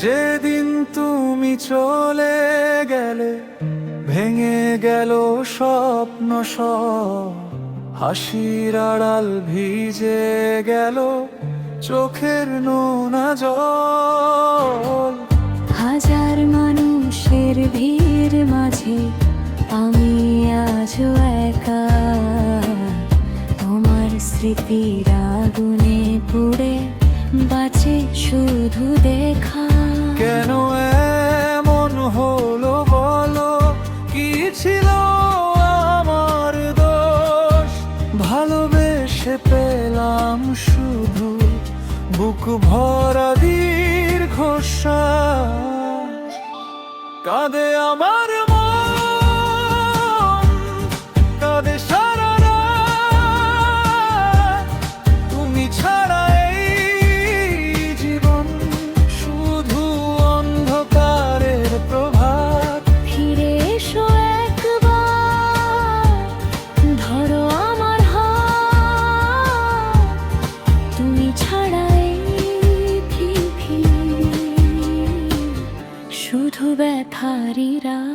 যেদিন তুমি চলে গেলে ভেঙে গেল স্বপ্ন সব, হাসির আড়াল ভিজে গেল চোখের নোনা জল। হাজার মানুষের ভিড় মাঝে আমি আজও একা, তোমার স্মৃতির আগুনে পুড়ে বাঁচে শুধু দেখা। কেন এমন হলো বলো, কি ছিল আমার দোষ? ভালোবেসে পেলাম শুধু বুক ভরা দীর্ঘশ্বাস। কাঁদে আমার মন, কাঁদে সারা রাত, তুমি ছাড়া এই জীবন শুধু অন্ধকারের প্রভাত। ফিরে এসো একবার, ধরো আমার হাত, তুমি ছাড়া এই পৃথিবী শুধু ব্যথারই রাত।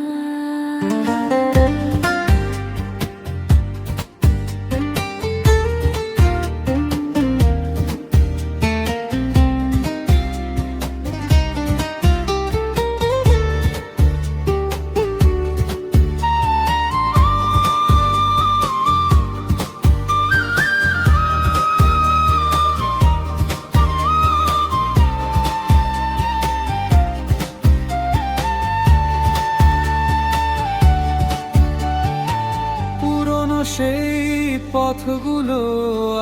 সেই পথগুলো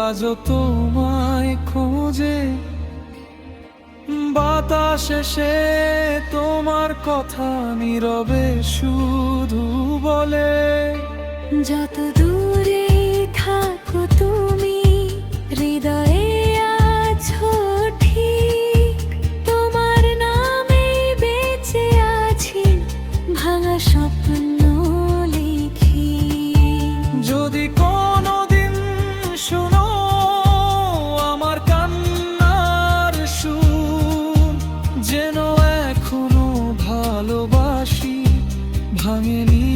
আজও তোমায় খোঁজে, বাতাস এসে তোমার কথা নীরবে শুধু বলে। যত দূরে থাকো তুমি, হৃদয়ে আছো ঠিক, তোমার নামে বেঁচে আছি, ভাঙা স্বপ্ন লিখি। যদি কোনোদিন শুনো আমার কান্নার সুর, যেন এখনো ভালোবাসি, ভাঙেনি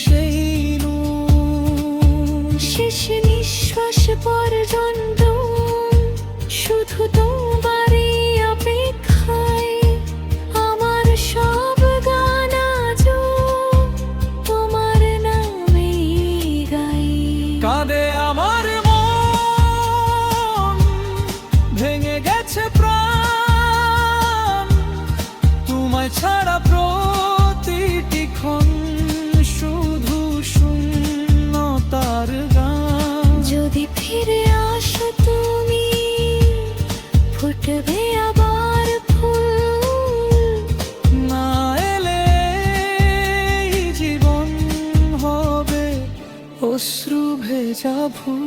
সেই নূর। শেষ নিঃশ্বাস পর্যন্ত শুধু তোমারই অপেক্ষায়, আমার সব গান আজও তোমার নামেই গাই। কাঁদে আমার মন, ভেঙে গেছে প্রাণ, তোমায় ছাড়া প্রতিটি ক্ষণ শুধু শূন্যতার গান। যদি ফিরে আসো তুমি, ফুটবে আবার ফুল, না এলে এই জীবন হবে অশ্রু ভেজা ভুল।